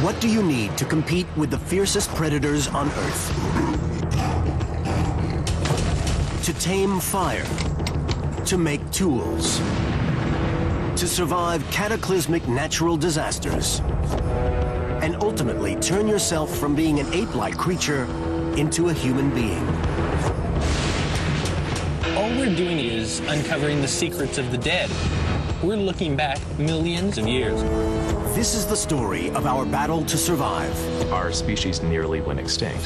What do you need to compete with the fiercest predators on Earth? To tame fire, to make tools, to survive cataclysmic natural disasters, and ultimately turn yourself from being an ape-like creature into a human being. All we're doing is uncovering the secrets of the dead. We're looking back millions of years. This is the story of our battle to survive. Our species nearly went extinct.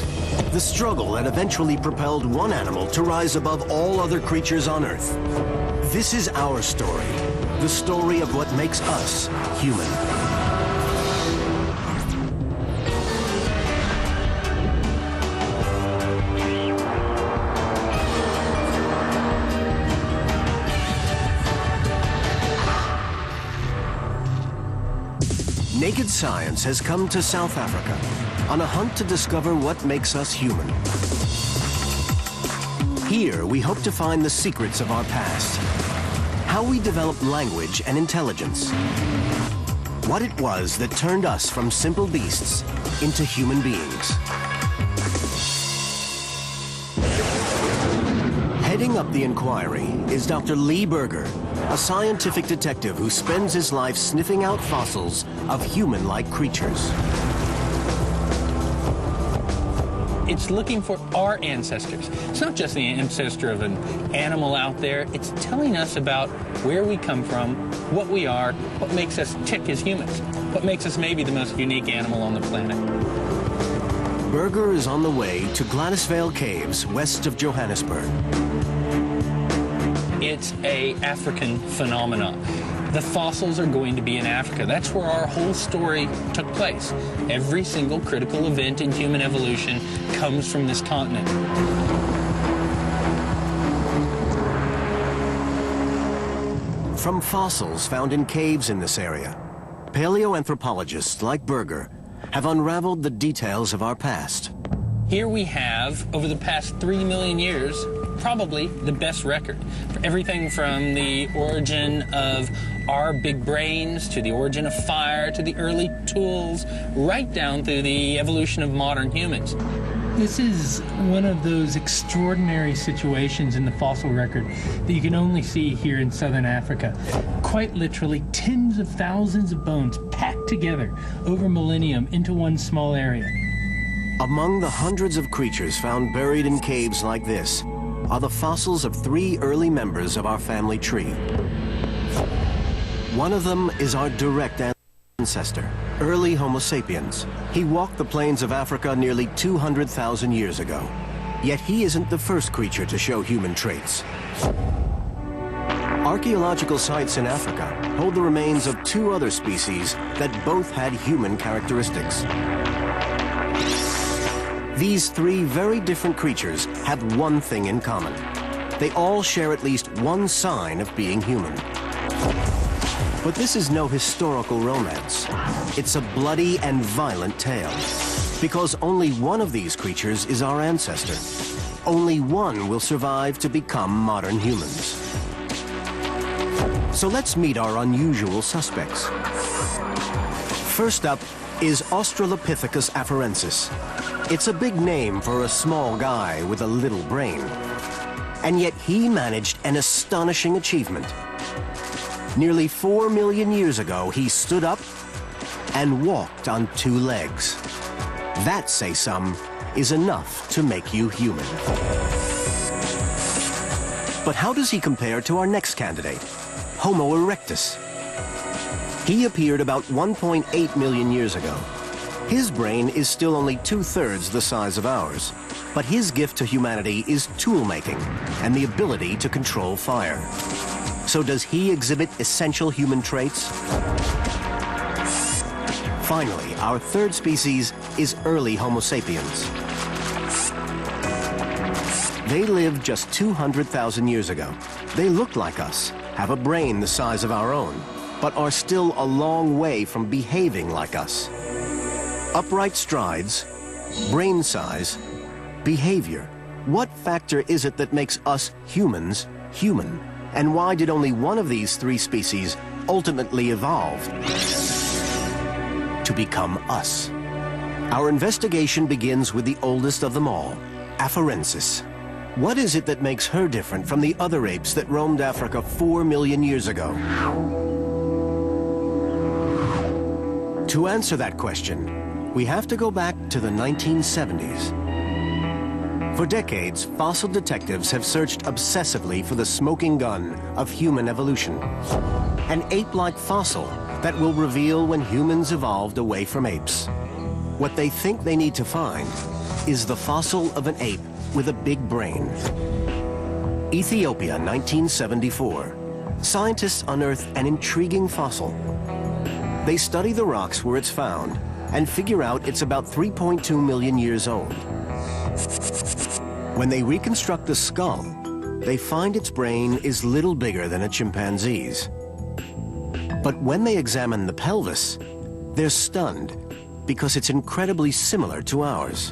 The struggle that eventually propelled one animal to rise above all other creatures on Earth. This is our story, the story of what makes us human. Naked Science has come to South Africa on a hunt to discover what makes us human. Here, we hope to find the secrets of our past, how we developed language and intelligence, what it was that turned us from simple beasts into human beings. Heading up the inquiry is Dr. Lee Berger, a scientific detective who spends his life sniffing out fossils of human-like creatures. It's looking for our ancestors. It's not just the ancestor of an animal out there. It's telling us about where we come from, what we are, what makes us tick as humans, what makes us maybe the most unique animal on the planet. Berger is on the way to Gladysvale Caves, west of Johannesburg. It's an African phenomenon. The fossils are going to be in Africa. That's where our whole story took place. Every single critical event in human evolution comes from this continent. From fossils found in caves in this area, paleoanthropologists like Berger have unraveled the details of our past. Here we have, over the past 3 million years, probably the best record for everything from the origin of our big brains to the origin of fire to the early tools, right down through the evolution of modern humans. This is one of those extraordinary situations in the fossil record that you can only see here in southern Africa. Quite literally tens of thousands of bones packed together over millennium into one small area. Among the hundreds of creatures found buried in caves like this are the fossils of 3 early members of our family tree. One of them is our direct ancestor, early Homo sapiens. He walked the plains of Africa nearly 200,000 years ago. Yet he isn't the first creature to show human traits. Archaeological sites in Africa hold the remains of 2 other species that both had human characteristics. These 3 very different creatures have one thing in common. They all share at least one sign of being human. But this is no historical romance. It's a bloody and violent tale. Because only one of these creatures is our ancestor. Only one will survive to become modern humans. So let's meet our unusual suspects. First up is Australopithecus afarensis. It's a big name for a small guy with a little brain. And yet he managed an astonishing achievement. Nearly 4 million years ago, he stood up and walked on 2 legs. That, say some, is enough to make you human. But how does he compare to our next candidate, Homo erectus? He appeared about 1.8 million years ago. His brain is still only 2/3 the size of ours, but his gift to humanity is tool-making and the ability to control fire. So does he exhibit essential human traits? Finally, our third species is early Homo sapiens. They lived just 200,000 years ago. They look like us, have a brain the size of our own, but are still a long way from behaving like us. Upright strides, brain size, behavior. What factor is it that makes us humans human? And why did only one of these 3 species ultimately evolve? to become us. Our investigation begins with the oldest of them all, Afarensis. What is it that makes her different from the other apes that roamed Africa 4 million years ago? To answer that question, we have to go back to the 1970s. For decades, fossil detectives have searched obsessively for the smoking gun of human evolution. An ape-like fossil that will reveal when humans evolved away from apes. What they think they need to find is the fossil of an ape with a big brain. Ethiopia, 1974. Scientists unearth an intriguing fossil. They study the rocks where it's found and figure out it's about 3.2 million years old. When they reconstruct the skull, they find its brain is little bigger than a chimpanzee's. But when they examine the pelvis, they're stunned because it's incredibly similar to ours.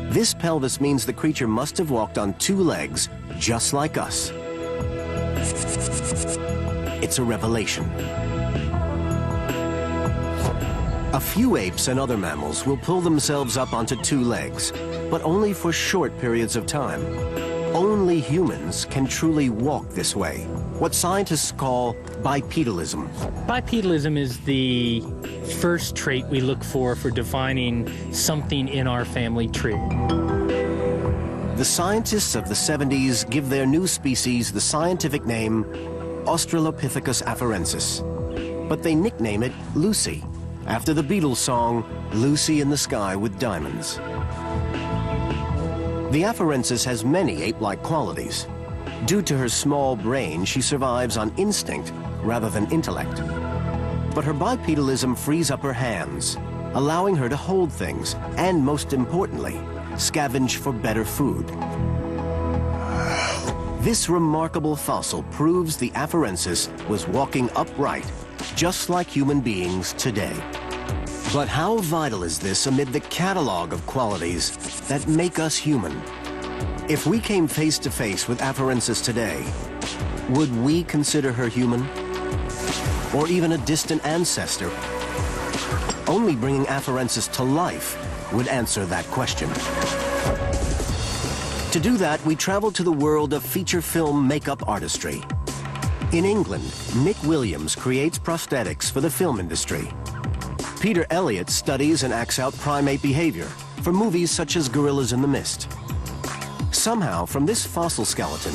This pelvis means the creature must have walked on 2 legs, just like us. It's a revelation. A few apes and other mammals will pull themselves up onto 2 legs, but only for short periods of time. Only humans can truly walk this way, what scientists call bipedalism. Bipedalism is the first trait we look for defining something in our family tree. The scientists of the 70s give their new species the scientific name Australopithecus afarensis, but they nickname it Lucy, after the Beatles song, Lucy in the Sky with Diamonds. The afarensis has many ape-like qualities. Due to her small brain, she survives on instinct rather than intellect. But her bipedalism frees up her hands, allowing her to hold things, and most importantly, scavenge for better food. This remarkable fossil proves the afarensis was walking upright, just like human beings today. But how vital is this amid the catalog of qualities that make us human? If we came face to face with afarensis today, would we consider her human? Or even a distant ancestor? Only bringing afarensis to life would answer that question. To do that, we travel to the world of feature film makeup artistry. In England, Nick Williams creates prosthetics for the film industry. Peter Elliott studies and acts out primate behavior for movies such as Gorillas in the Mist. Somehow, from this fossil skeleton,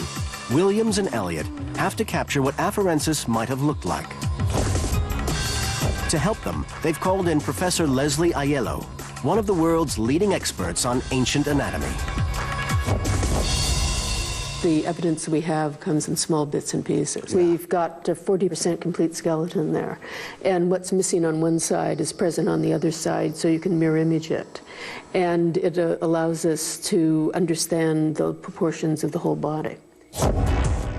Williams and Elliott have to capture what afarensis might have looked like. To help them, they've called in Professor Leslie Aiello, one of the world's leading experts on ancient anatomy. The evidence we have comes in small bits and pieces. We've got a 40% complete skeleton there. And what's missing on one side is present on the other side, so you can mirror image it. And it allows us to understand the proportions of the whole body.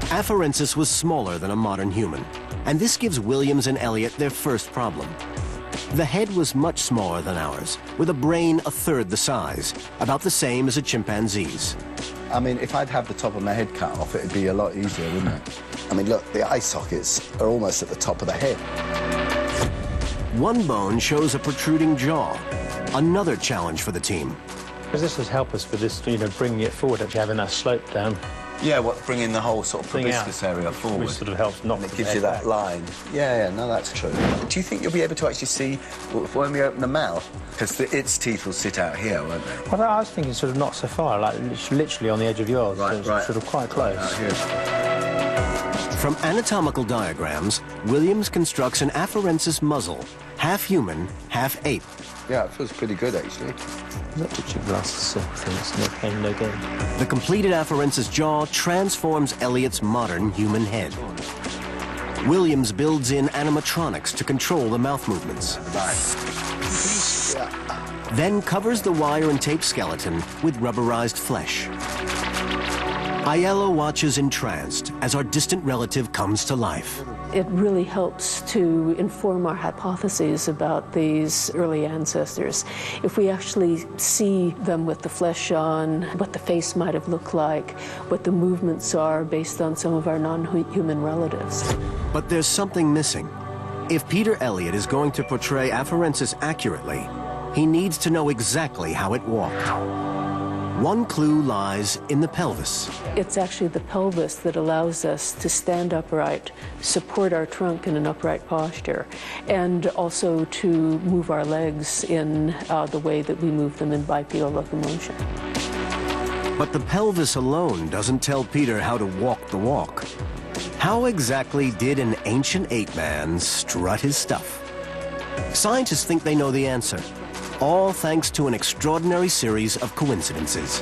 Afarensis was smaller than a modern human, and this gives Williams and Elliott their first problem. The head was much smaller than ours, with a brain a third the size, about the same as a chimpanzee's. I mean, if I'd have the top of my head cut off, it'd be a lot easier, wouldn't it? I mean, look, the eye sockets are almost at the top of the head. One bone shows a protruding jaw, another challenge for the team. Because this would help us with this, bringing it forward, actually having that slope down. Yeah, bringing the whole sort of proboscis area forward. Which sort of helps knock and it gives you that line. Yeah, no, that's true. Do you think you'll be able to actually see when we open the mouth? Because its teeth will sit out here, won't they? Well, I was thinking sort of not so far, like literally on the edge of yours. Right, so right. Sort of quite close. From anatomical diagrams, Williams constructs an afarensis muzzle, half human, half ape. Yeah, it feels pretty good, actually. Not touching glasses, so I think it's no pain, no gain. The completed afarensis jaw transforms Elliott's modern human head. Williams builds in animatronics to control the mouth movements. Then covers the wire and tape skeleton with rubberized flesh. Aiello watches entranced as our distant relative comes to life. It really helps to inform our hypotheses about these early ancestors. If we actually see them with the flesh on, what the face might have looked like, what the movements are based on some of our non-human relatives. But there's something missing. If Peter Elliott is going to portray Afarensis accurately, he needs to know exactly how it walked. One clue lies in the pelvis. It's actually the pelvis that allows us to stand upright, support our trunk in an upright posture, and also to move our legs in the way that we move them in bipedal locomotion. But the pelvis alone doesn't tell Peter how to walk the walk. How exactly did an ancient ape man strut his stuff? Scientists think they know the answer, all thanks to an extraordinary series of coincidences.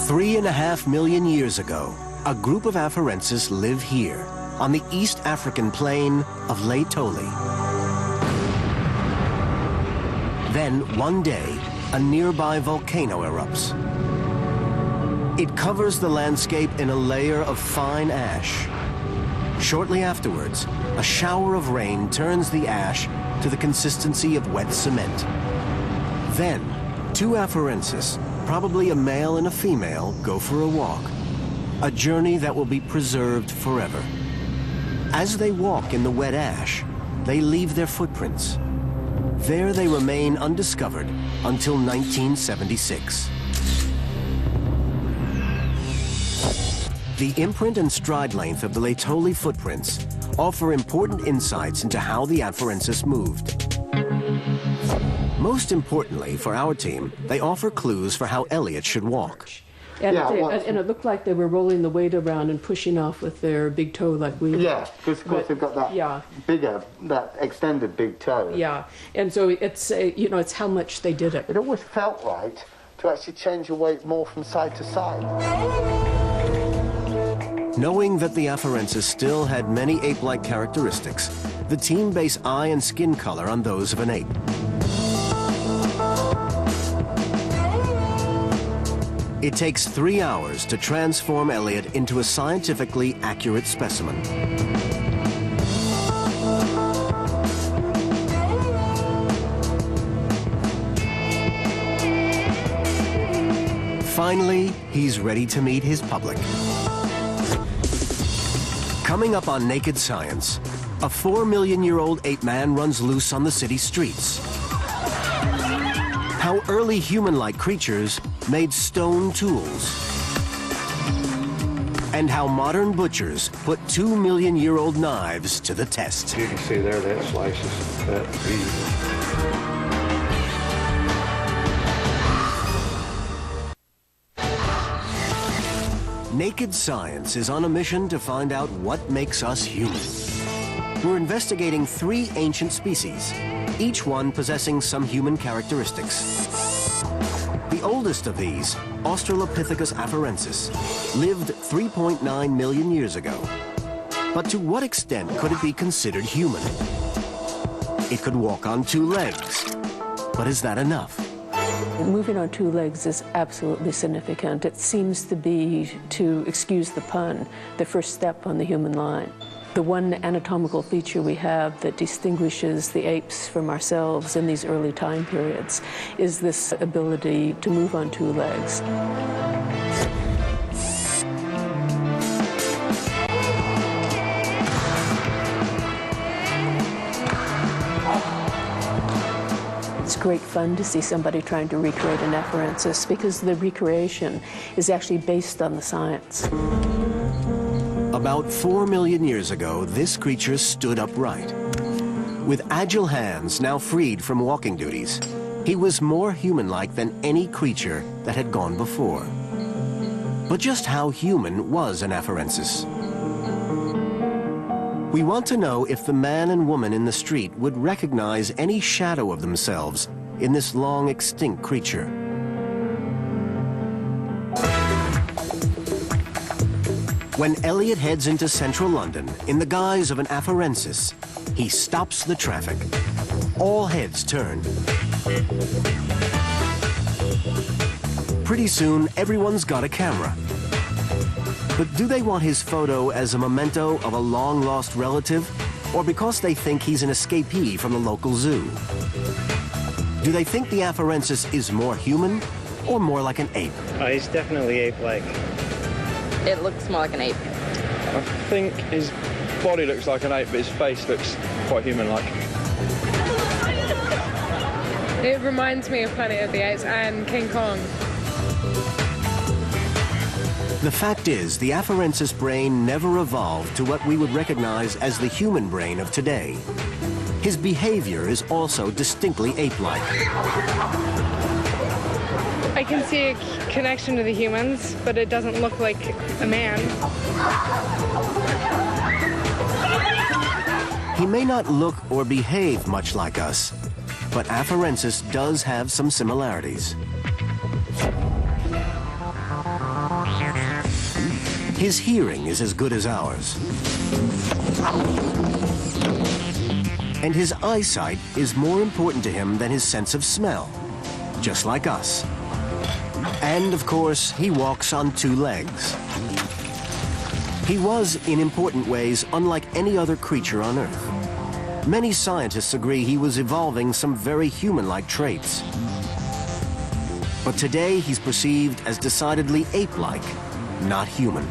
3.5 million years ago, a group of Afarensis live here, on the East African plain of Lake Toba. Then, one day, a nearby volcano erupts. It covers the landscape in a layer of fine ash. Shortly afterwards, a shower of rain turns the ash to the consistency of wet cement. Then, two Afarensis, probably a male and a female, go for a walk. A journey that will be preserved forever. As they walk in the wet ash, they leave their footprints. There they remain undiscovered until 1976. The imprint and stride length of the Laetoli footprints offer important insights into how the Afarensis moved. Most importantly for our team, they offer clues for how Elliott should walk. And, and it looked like they were rolling the weight around and pushing off with their big toe like we do. Yeah, because of course they've got that bigger, that extended big toe. Yeah, and so it's, you know, it's how much they did it. It always felt right to actually change your weight more from side to side. Knowing that the Afarensis still had many ape-like characteristics, the team based eye and skin color on those of an ape. It takes 3 hours to transform Elliott into a scientifically accurate specimen. Finally, he's ready to meet his public. Coming up on Naked Science, a 4-million-year-old ape man runs loose on the city streets. How early human-like creatures made stone tools. And how modern butchers put 2-million-year-old knives to the test. You can see there that slices that beef. Naked Science is on a mission to find out what makes us human. We're investigating 3 ancient species, each one possessing some human characteristics. The oldest of these, Australopithecus afarensis, lived 3.9 million years ago. But to what extent could it be considered human? It could walk on 2 legs, but is that enough? Moving on 2 legs is absolutely significant. It seems to be, to excuse the pun, the first step on the human line. The one anatomical feature we have that distinguishes the apes from ourselves in these early time periods is this ability to move on 2 legs. It's great fun to see somebody trying to recreate an afarensis because the recreation is actually based on the science. About 4 million years ago, this creature stood upright. With agile hands now freed from walking duties, he was more human-like than any creature that had gone before. But just how human was an afarensis? We want to know if the man and woman in the street would recognize any shadow of themselves in this long extinct creature. When Elliott heads into central London in the guise of an afarensis, he stops the traffic. All heads turn. Pretty soon, everyone's got a camera. But do they want his photo as a memento of a long-lost relative, or because they think he's an escapee from the local zoo? Do they think the afarensis is more human or more like an ape? He's definitely ape-like. It looks more like an ape. I think he's body looks like an ape, but his face looks quite human-like. It reminds me of Planet of the Apes and King Kong. The fact is, the afarensis brain never evolved to what we would recognize as the human brain of today. His behavior is also distinctly ape-like. I can see a connection to the humans, but it doesn't look like a man. He may not look or behave much like us, but afarensis does have some similarities. His hearing is as good as ours. And his eyesight is more important to him than his sense of smell, just like us. And, of course, he walks on 2 legs. He was, in important ways, unlike any other creature on Earth. Many scientists agree he was evolving some very human-like traits. But today, he's perceived as decidedly ape-like, not human.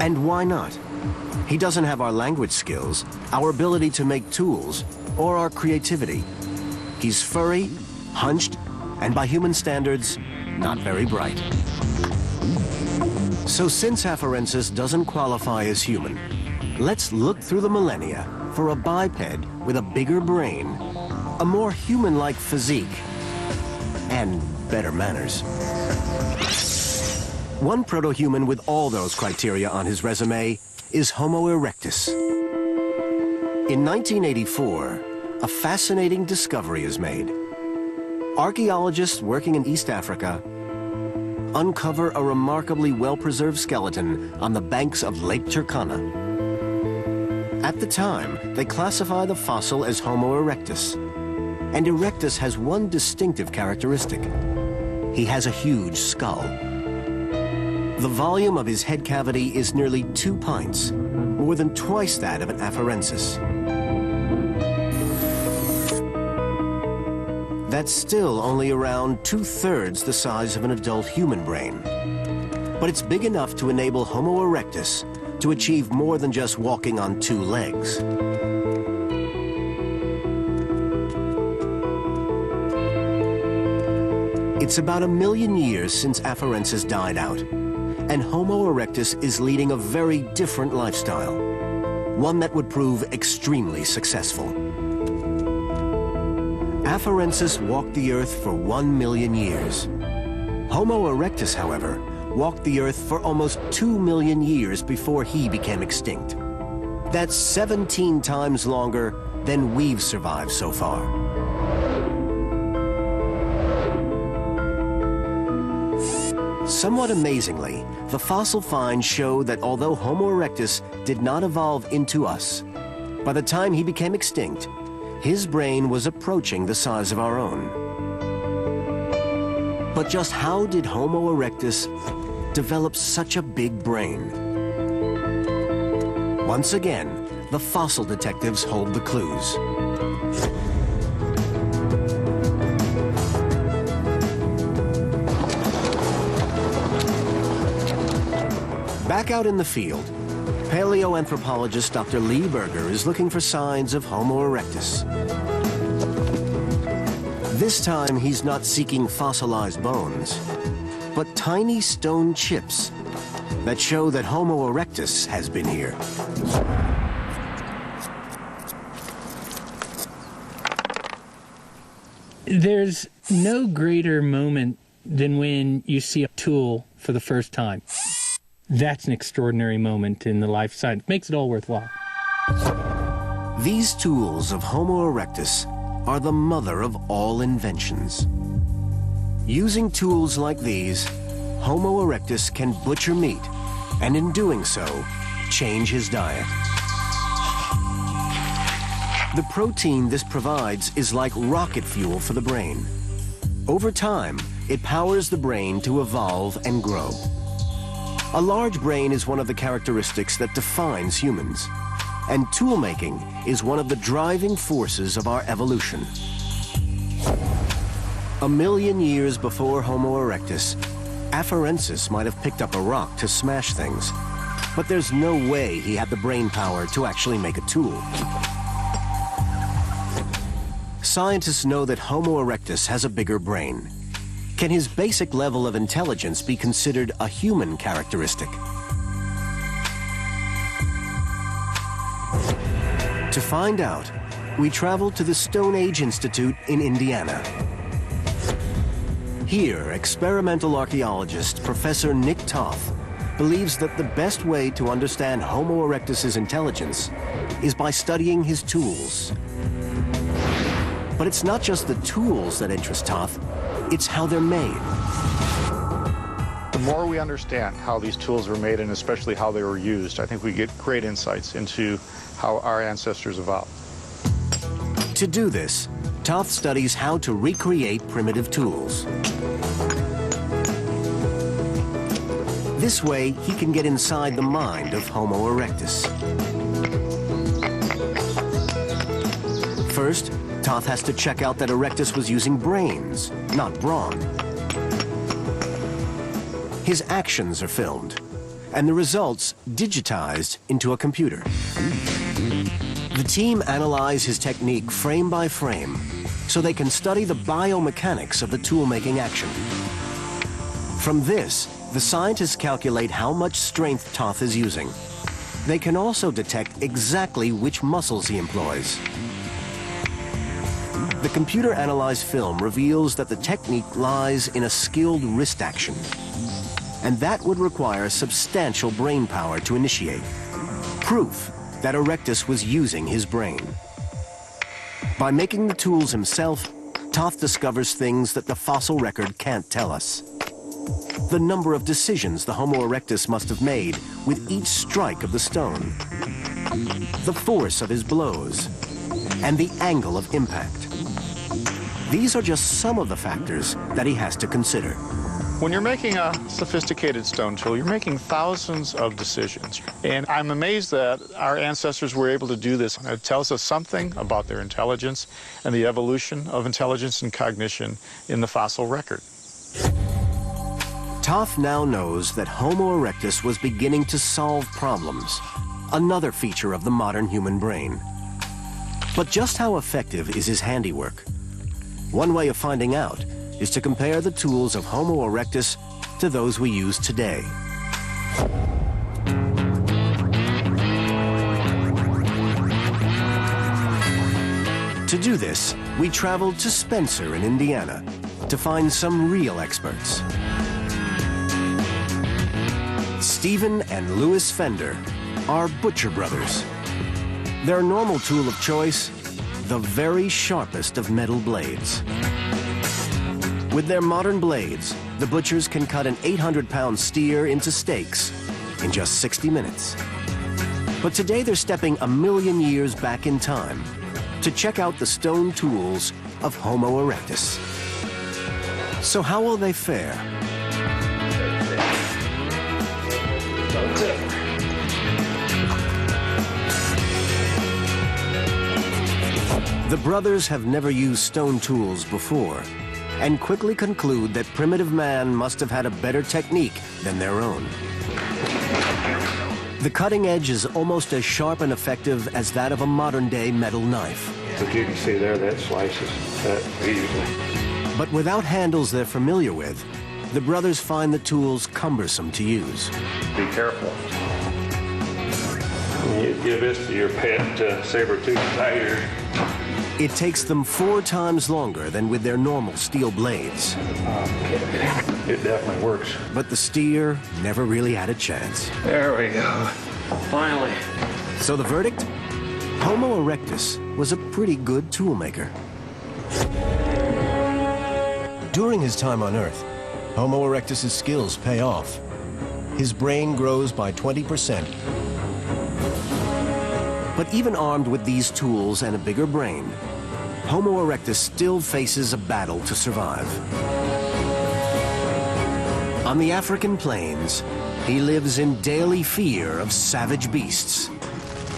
And why not? He doesn't have our language skills, our ability to make tools, or our creativity. He's furry, hunched, and by human standards, not very bright. So since afarensis doesn't qualify as human, let's look through the millennia for a biped with a bigger brain, a more human-like physique, and better manners. One proto-human with all those criteria on his resume is Homo erectus. In 1984, a fascinating discovery is made. Archaeologists working in East Africa uncover a remarkably well-preserved skeleton on the banks of Lake Turkana. At the time, they classify the fossil as Homo erectus. And erectus has one distinctive characteristic. He has a huge skull. The volume of his head cavity is nearly 2 pints, more than twice that of an afarensis. That's still only around 2/3 the size of an adult human brain. But it's big enough to enable Homo erectus to achieve more than just walking on 2 legs. It's about 1 million years since afarensis died out, and Homo erectus is leading a very different lifestyle, one that would prove extremely successful. Afarensis walked the Earth for 1 million years. Homo erectus, however, walked the Earth for almost 2 million years before he became extinct. That's 17 times longer than we've survived so far. Somewhat amazingly, the fossil finds show that although Homo erectus did not evolve into us, by the time he became extinct, his brain was approaching the size of our own. But just how did Homo erectus develop such a big brain? Once again, the fossil detectives hold the clues. Back out in the field, paleoanthropologist Dr. Lee Berger is looking for signs of Homo erectus. This time, he's not seeking fossilized bones, but tiny stone chips that show that Homo erectus has been here. There's no greater moment than when you see a tool for the first time. That's an extraordinary moment in the life science. Makes it all worthwhile. These tools of Homo erectus are the mother of all inventions. Using tools like these, Homo erectus can butcher meat, and in doing so, change his diet. The protein this provides is like rocket fuel for the brain. Over time, it powers the brain to evolve and grow. A large brain is one of the characteristics that defines humans, and tool-making is one of the driving forces of our evolution. 1 million years before Homo erectus, Afarensis might have picked up a rock to smash things, but there's no way he had the brain power to actually make a tool. Scientists know that Homo erectus has a bigger brain. Can his basic level of intelligence be considered a human characteristic? To find out, we traveled to the Stone Age Institute in Indiana. Here, experimental archaeologist Professor Nick Toth believes that the best way to understand Homo erectus's intelligence is by studying his tools. But it's not just the tools that interest Toth, it's how they're made. The more we understand how these tools were made, and especially how they were used, I think we get great insights into how our ancestors evolved. To do this, Toth studies how to recreate primitive tools. This way, he can get inside the mind of Homo erectus. First, Toth has to check out that Erectus was using brains, not brawn. His actions are filmed, and the results digitized into a computer. The team analyze his technique frame by frame, so they can study the biomechanics of the tool-making action. From this, the scientists calculate how much strength Toth is using. They can also detect exactly which muscles he employs. The computer-analyzed film reveals that the technique lies in a skilled wrist action, and that would require substantial brain power to initiate. Proof that Erectus was using his brain. By making the tools himself, Toth discovers things that the fossil record can't tell us. The number of decisions the Homo erectus must have made with each strike of the stone, the force of his blows, and the angle of impact. These are just some of the factors that he has to consider. When you're making a sophisticated stone tool, you're making thousands of decisions. And I'm amazed that our ancestors were able to do this. It tells us something about their intelligence and the evolution of intelligence and cognition in the fossil record. Toth now knows that Homo erectus was beginning to solve problems, another feature of the modern human brain. But just how effective is his handiwork? One way of finding out is to compare the tools of Homo erectus to those we use today. To do this, we traveled to Spencer in Indiana to find some real experts. Stephen and Louis Fender are butcher brothers. Their normal tool of choice, the very sharpest of metal blades. With their modern blades, the butchers can cut an 800-pound steer into steaks in just 60 minutes. But today they're stepping 1,000,000 years back in time to check out the stone tools of Homo erectus. So how will they fare? The brothers have never used stone tools before and quickly conclude that primitive man must have had a better technique than their own. The cutting edge is almost as sharp and effective as that of a modern-day metal knife. But you can see there that slices that easily. But without handles they're familiar with, the brothers find the tools cumbersome to use. Be careful. You give this to your pet saber-tooth tiger. It takes them 4 times longer than with their normal steel blades. It definitely works. But the steer never really had a chance. There we go. Finally. So the verdict? Homo erectus was a pretty good toolmaker. During his time on Earth, Homo erectus's skills pay off. His brain grows by 20%. But even armed with these tools and a bigger brain, Homo erectus still faces a battle to survive. On the African plains, he lives in daily fear of savage beasts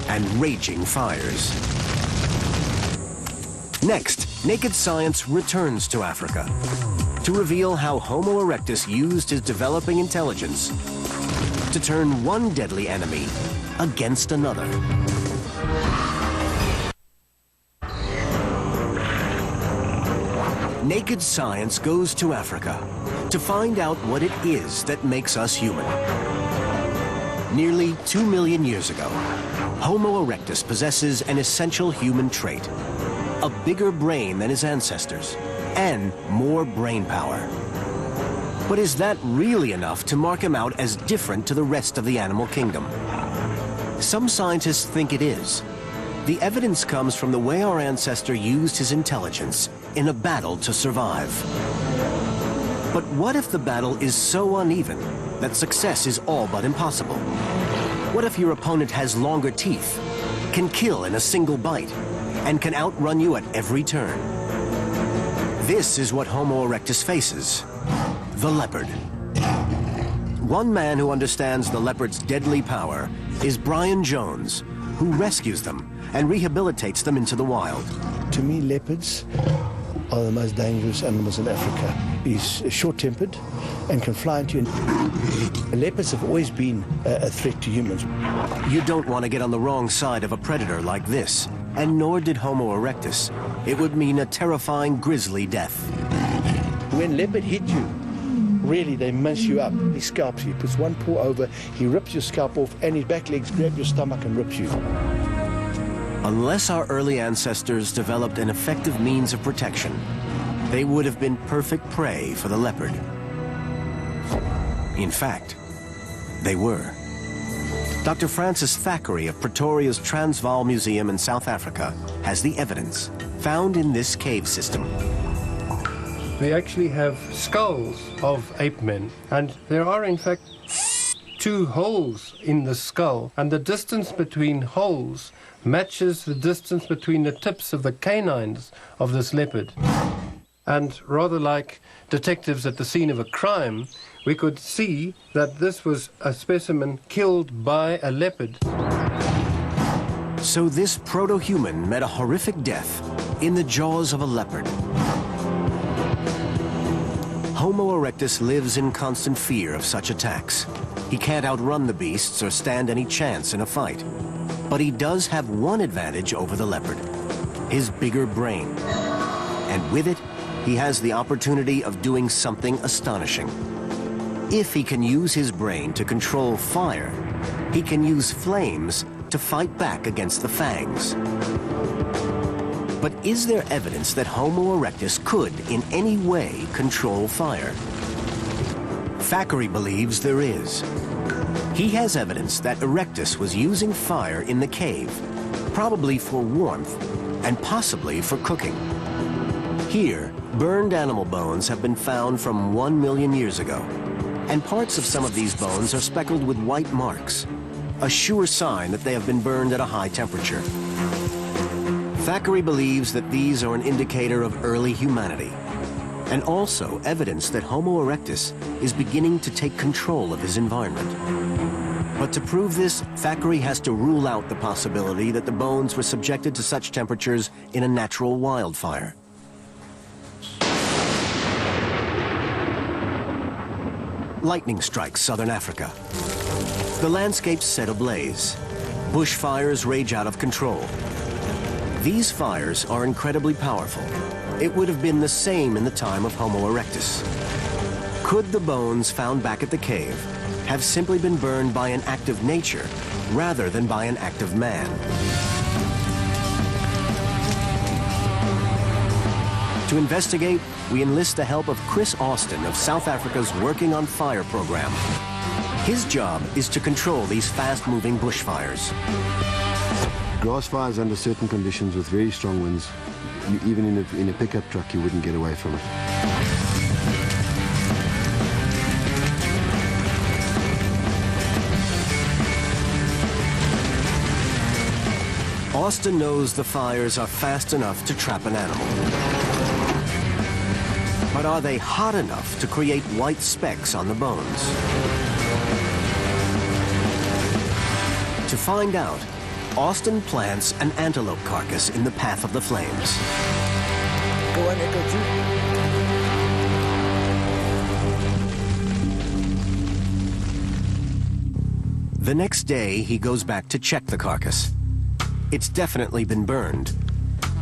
and raging fires. Next, Naked Science returns to Africa. to reveal how Homo erectus used his developing intelligence to turn one deadly enemy against another. Naked Science goes to Africa to find out what it is that makes us human. Nearly 2 million years ago, Homo erectus possesses an essential human trait, a bigger brain than his ancestors, and more brain power. But is that really enough to mark him out as different to the rest of the animal kingdom? Some scientists think it is. The evidence comes from the way our ancestor used his intelligence in a battle to survive. But what if the battle is so uneven that success is all but impossible? What if your opponent has longer teeth, can kill in a single bite, and can outrun you at every turn? This is what Homo erectus faces: the leopard. One man who understands the leopard's deadly power is Brian Jones, who rescues them and rehabilitates them into the wild. To me, leopards are the most dangerous animals in Africa. He's short-tempered and can fly into you. Leopards have always been a threat to humans. You don't want to get on the wrong side of a predator like this, and nor did Homo erectus. It would mean a terrifying, grisly death. When leopard hit you, really, they mess you up. He scalps you. He puts one paw over, he rips your scalp off, and his back legs grab your stomach and rips you. Unless our early ancestors developed an effective means of protection, they would have been perfect prey for the leopard. In fact, they were. Dr. Francis Thackeray of Pretoria's Transvaal Museum in South Africa has the evidence found in this cave system. They actually have skulls of ape men, and there are in fact 2 holes in the skull, and the distance between holes matches the distance between the tips of the canines of this leopard. And rather like detectives at the scene of a crime, we could see that this was a specimen killed by a leopard. So this proto-human met a horrific death in the jaws of a leopard. Homo erectus lives in constant fear of such attacks. He can't outrun the beasts or stand any chance in a fight. But he does have one advantage over the leopard: his bigger brain. And with it, he has the opportunity of doing something astonishing. If he can use his brain to control fire, he can use flames to fight back against the fangs. But is there evidence that Homo erectus could, in any way, control fire? Thackeray believes there is. He has evidence that Erectus was using fire in the cave, probably for warmth and possibly for cooking. Here, burned animal bones have been found from 1 million years ago, and parts of some of these bones are speckled with white marks, a sure sign that they have been burned at a high temperature. Thackeray believes that these are an indicator of early humanity, and also evidence that Homo erectus is beginning to take control of his environment. But to prove this, Thackeray has to rule out the possibility that the bones were subjected to such temperatures in a natural wildfire. Lightning strikes southern Africa. The landscape's set ablaze. Bushfires rage out of control. These fires are incredibly powerful. It would have been the same in the time of Homo erectus. Could the bones found back at the cave have simply been burned by an act of nature rather than by an act of man? To investigate, we enlist the help of Chris Austin of South Africa's Working on Fire program. His job is to control these fast-moving bushfires. Grass fires under certain conditions with very strong winds, even in a pickup truck, you wouldn't get away from it. Austin knows the fires are fast enough to trap an animal. But are they hot enough to create white specks on the bones? To find out, Austin plants an antelope carcass in the path of the flames. Go on, Echo, The next day, he goes back to check the carcass. It's definitely been burned,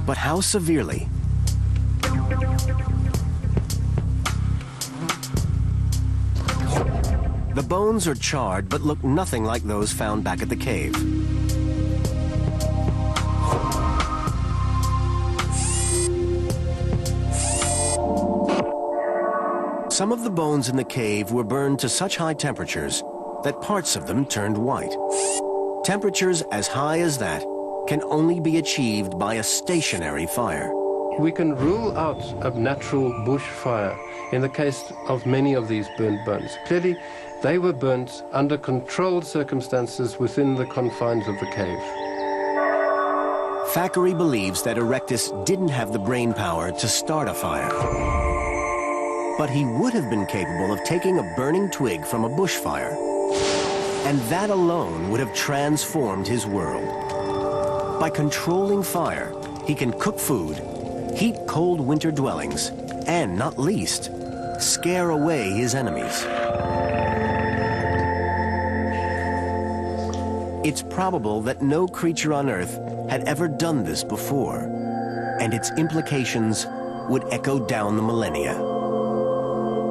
but how severely? The bones are charred, but look nothing like those found back at the cave. Some of the bones in the cave were burned to such high temperatures that parts of them turned white. Temperatures as high as that can only be achieved by a stationary fire. We can rule out a natural bushfire in the case of many of these burnt bones. Clearly, they were burnt under controlled circumstances within the confines of the cave. Thackeray believes that Erectus didn't have the brain power to start a fire. But he would have been capable of taking a burning twig from a bushfire, and that alone would have transformed his world. By controlling fire, he can cook food, heat cold winter dwellings, and, not least, scare away his enemies. It's probable that no creature on Earth had ever done this before, and its implications would echo down the millennia.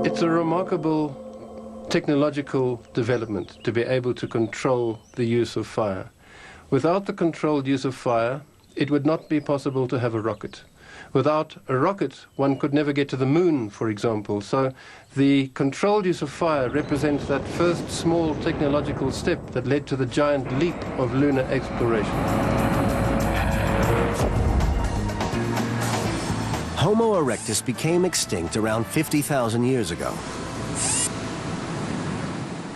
It's a remarkable technological development to be able to control the use of fire. Without the controlled use of fire, it would not be possible to have a rocket. Without a rocket, one could never get to the moon, for example. So the controlled use of fire represents that first small technological step that led to the giant leap of lunar exploration. Homo erectus became extinct around 50,000 years ago.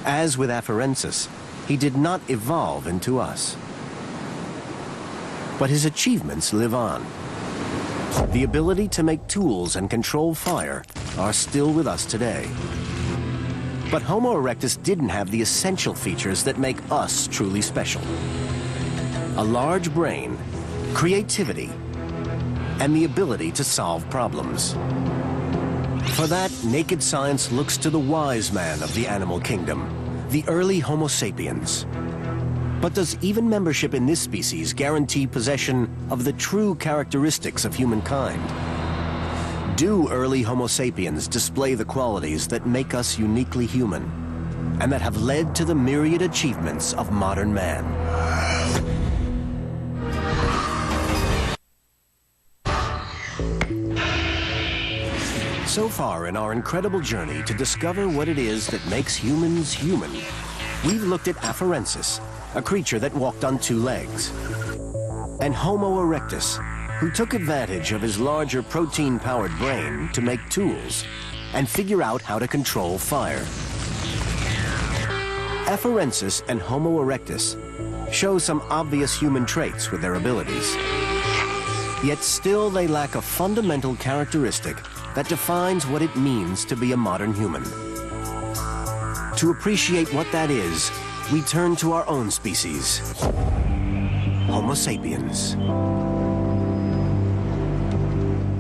As with Afarensis, he did not evolve into us. But his achievements live on. The ability to make tools and control fire are still with us today. But Homo erectus didn't have the essential features that make us truly special. A large brain, creativity, and the ability to solve problems. For that, naked science looks to the wise man of the animal kingdom, the early Homo sapiens. But does even membership in this species guarantee possession of the true characteristics of humankind? Do early Homo sapiens display the qualities that make us uniquely human, and that have led to the myriad achievements of modern man? So far in our incredible journey to discover what it is that makes humans human, we've looked at Afarensis, a creature that walked on two legs, and Homo erectus, who took advantage of his larger protein-powered brain to make tools and figure out how to control fire. Afarensis and Homo erectus show some obvious human traits with their abilities. Yet still they lack a fundamental characteristic that defines what it means to be a modern human. To appreciate what that is, we turn to our own species, Homo sapiens.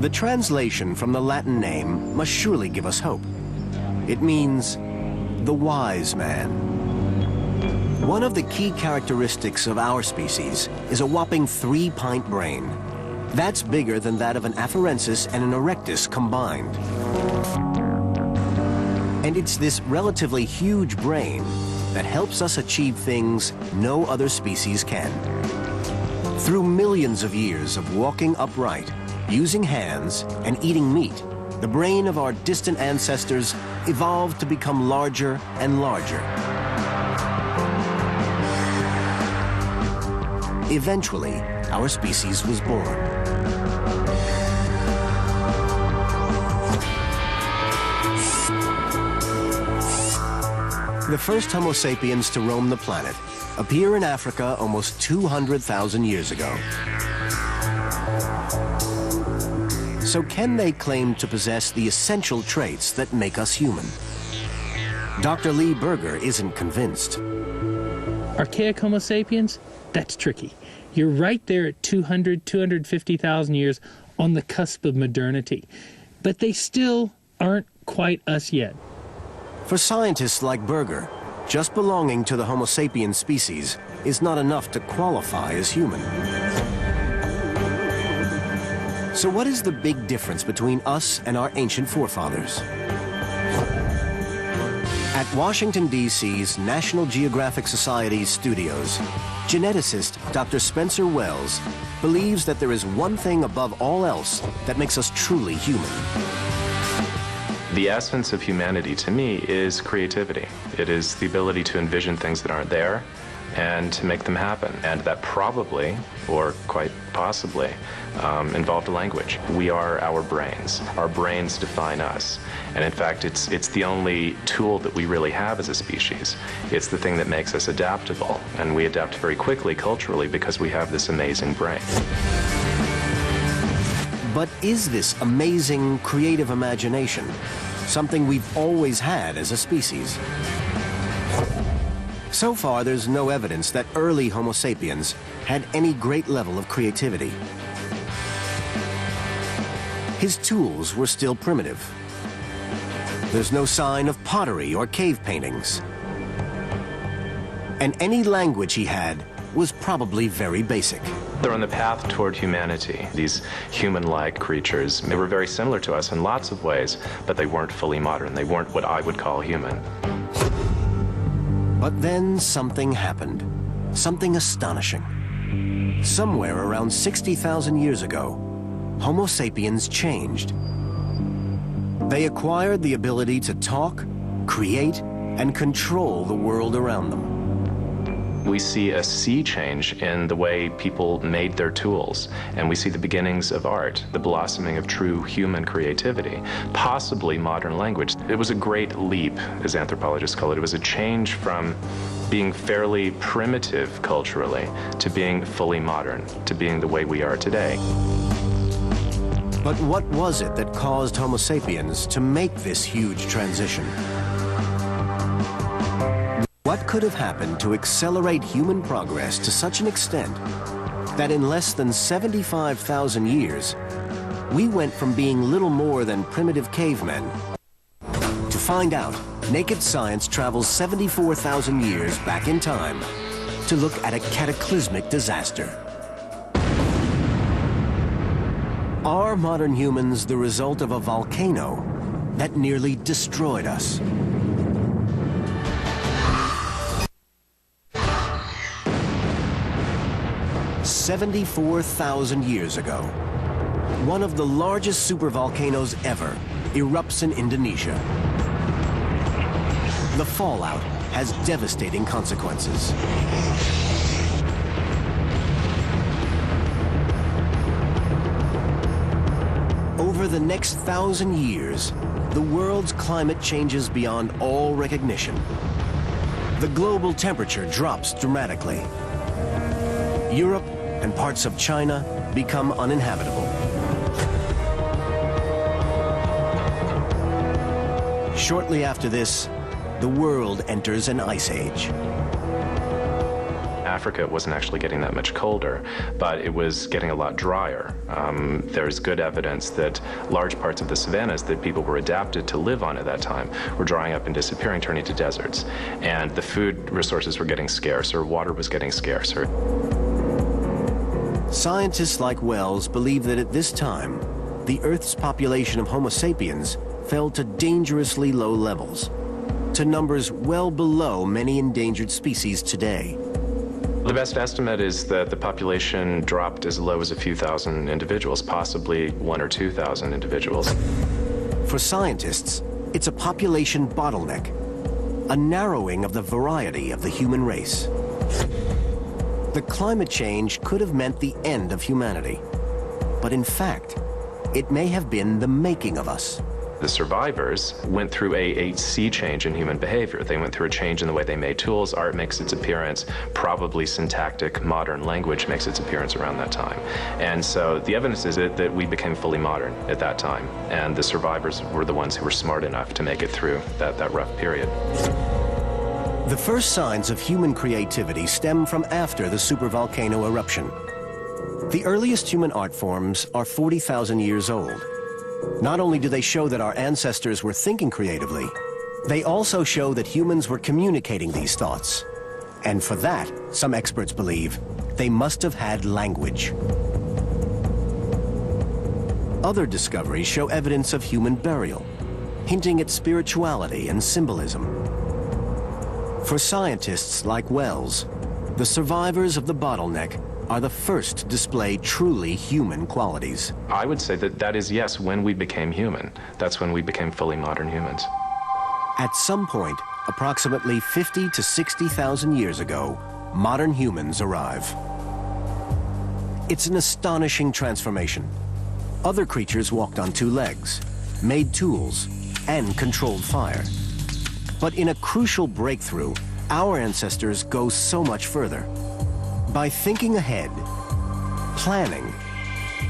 The translation from the Latin name must surely give us hope. It means the wise man. One of the key characteristics of our species is a whopping 3-pint brain. That's bigger than that of an Afarensis and an Erectus combined. And it's this relatively huge brain that helps us achieve things no other species can. Through millions of years of walking upright, using hands, and eating meat, the brain of our distant ancestors evolved to become larger and larger. Eventually, our species was born. The first Homo sapiens to roam the planet appear in Africa almost 200,000 years ago. So can they claim to possess the essential traits that make us human? Dr. Lee Berger isn't convinced. Archaic Homo sapiens? That's tricky. You're right there at 200, 250,000 years on the cusp of modernity. But they still aren't quite us yet. For scientists like Berger, just belonging to the Homo sapiens species is not enough to qualify as human. So what is the big difference between us and our ancient forefathers? At Washington, D.C.'s National Geographic Society's studios, geneticist Dr. Spencer Wells believes that there is one thing above all else that makes us truly human. The essence of humanity, to me, is creativity. It is the ability to envision things that aren't there and to make them happen. And that probably, or quite possibly, involved a language. We are our brains. Our brains define us. And in fact, it's the only tool that we really have as a species. It's the thing that makes us adaptable. And we adapt very quickly culturally because we have this amazing brain. But is this amazing creative imagination something we've always had as a species? So far, there's no evidence that early Homo sapiens had any great level of creativity. His tools were still primitive. There's no sign of pottery or cave paintings. And any language he had was probably very basic. They're on the path toward humanity. These human-like creatures, they were very similar to us in lots of ways, but they weren't fully modern. They weren't what I would call human. But then something happened, something astonishing. Somewhere around 60,000 years ago, Homo sapiens changed. They acquired the ability to talk, create, and control the world around them. We see a sea change in the way people made their tools, and we see the beginnings of art, the blossoming of true human creativity, possibly modern language. It was a great leap, as anthropologists call it. It was a change from being fairly primitive culturally to being fully modern, to being the way we are today. But what was it that caused Homo sapiens to make this huge transition? What could have happened to accelerate human progress to such an extent that in less than 75,000 years, we went from being little more than primitive cavemen? To find out, Naked Science travels 74,000 years back in time to look at a cataclysmic disaster. Are modern humans the result of a volcano that nearly destroyed us? 74,000 years ago, one of the largest supervolcanoes ever erupts in Indonesia. The fallout has devastating consequences. Over the next 1,000 years, the world's climate changes beyond all recognition. The global temperature drops dramatically. Europe and parts of China become uninhabitable. Shortly after this, the world enters an ice age. Africa wasn't actually getting that much colder, but it was getting a lot drier. There's good evidence that large parts of the savannas that people were adapted to live on at that time were drying up and disappearing, turning to deserts. And the food resources were getting scarcer, water was getting scarcer. Scientists like Wells believe that at this time, the Earth's population of Homo sapiens fell to dangerously low levels, to numbers well below many endangered species today. The best estimate is that the population dropped as low as a few thousand individuals, possibly 1,000 or 2,000 individuals. For scientists, it's a population bottleneck, a narrowing of the variety of the human race. The climate change could have meant the end of humanity, but in fact, it may have been the making of us. The survivors went through a sea change in human behavior. They went through a change in the way they made tools. Art makes its appearance. Probably syntactic modern language makes its appearance around that time. And so the evidence is that we became fully modern at that time. And the survivors were the ones who were smart enough to make it through that rough period. The first signs of human creativity stem from after the supervolcano eruption. The earliest human art forms are 40,000 years old. Not only do they show that our ancestors were thinking creatively, They also show that humans were communicating these thoughts. And for that, some experts believe, they must have had language. Other discoveries show evidence of human burial, hinting at spirituality and symbolism. For scientists like Wells, the survivors of the bottleneck are the first to display truly human qualities. I would say that is, yes, when we became human. That's when we became fully modern humans. At some point, approximately 50 to 60,000 years ago, modern humans arrive. It's an astonishing transformation. Other creatures walked on two legs, made tools, and controlled fire. But in a crucial breakthrough, our ancestors go so much further. By thinking ahead, planning,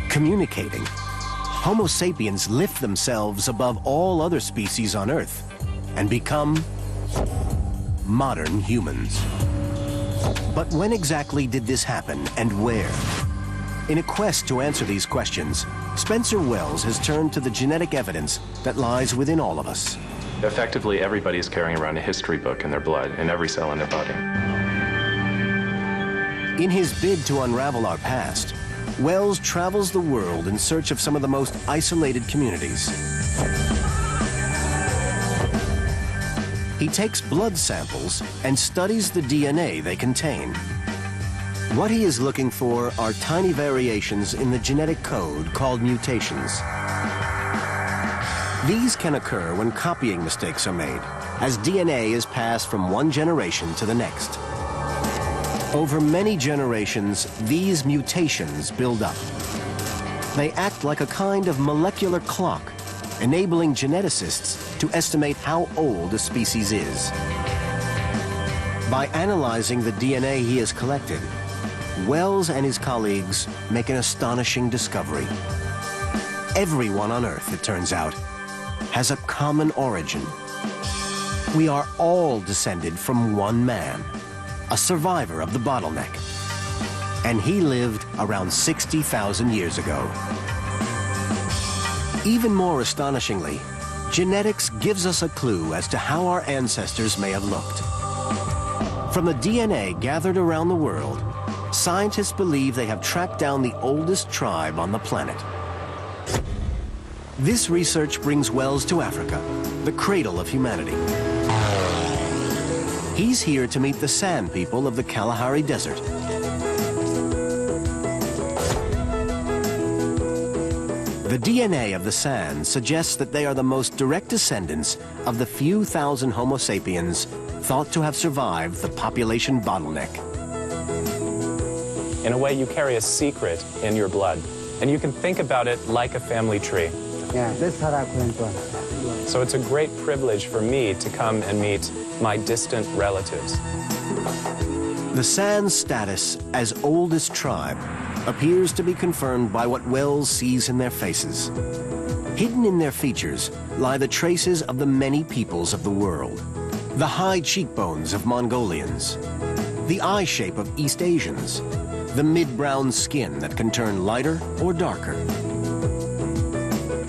communicating, Homo sapiens lift themselves above all other species on Earth and become modern humans. But when exactly did this happen and where? In a quest to answer these questions, Spencer Wells has turned to the genetic evidence that lies within all of us. Effectively, everybody is carrying around a history book in their blood, in every cell in their body. In his bid to unravel our past, Wells travels the world in search of some of the most isolated communities. He takes blood samples and studies the DNA they contain. What he is looking for are tiny variations in the genetic code called mutations. These can occur when copying mistakes are made, as DNA is passed from one generation to the next. Over many generations, these mutations build up. They act like a kind of molecular clock, enabling geneticists to estimate how old a species is. By analyzing the DNA he has collected, Wells and his colleagues make an astonishing discovery. Everyone on Earth, it turns out, has a common origin. We are all descended from one man, a survivor of the bottleneck. And he lived around 60,000 years ago. Even more astonishingly, genetics gives us a clue as to how our ancestors may have looked. From the DNA gathered around the world, scientists believe they have tracked down the oldest tribe on the planet. This research brings Wells to Africa, the cradle of humanity. He's here to meet the San people of the Kalahari Desert. The DNA of the San suggests that they are the most direct descendants of the few thousand Homo sapiens thought to have survived the population bottleneck. In a way, you carry a secret in your blood, and you can think about it like a family tree. So it's a great privilege for me to come and meet my distant relatives. The San's status as oldest tribe appears to be confirmed by what Wells sees in their faces. Hidden in their features lie the traces of the many peoples of the world. The high cheekbones of Mongolians, the eye shape of East Asians, the mid-brown skin that can turn lighter or darker.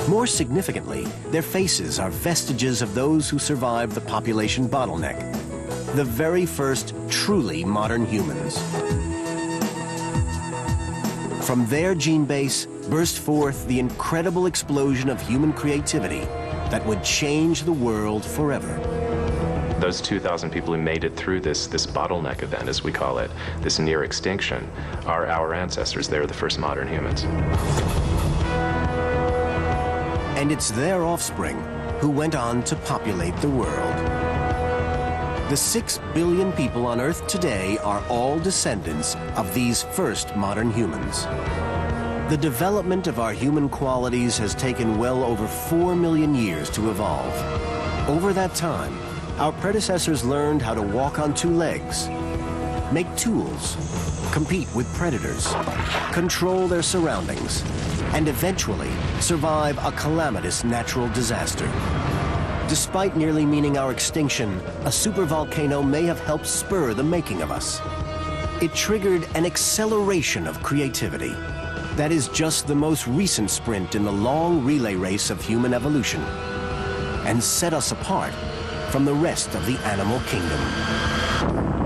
More significantly, their faces are vestiges of those who survived the population bottleneck, the very first truly modern humans. From their gene base burst forth the incredible explosion of human creativity that would change the world forever. Those 2,000 people who made it through this bottleneck event, as we call it, this near extinction, are our ancestors. They're the first modern humans. And it's their offspring who went on to populate the world. The 6 billion people on Earth today are all descendants of these first modern humans. The development of our human qualities has taken well over 4 million years to evolve. Over that time, our predecessors learned how to walk on 2 legs, make tools, compete with predators, control their surroundings, and eventually survive a calamitous natural disaster. Despite nearly meaning our extinction, a supervolcano may have helped spur the making of us. It triggered an acceleration of creativity. That is just the most recent sprint in the long relay race of human evolution, and set us apart from the rest of the animal kingdom.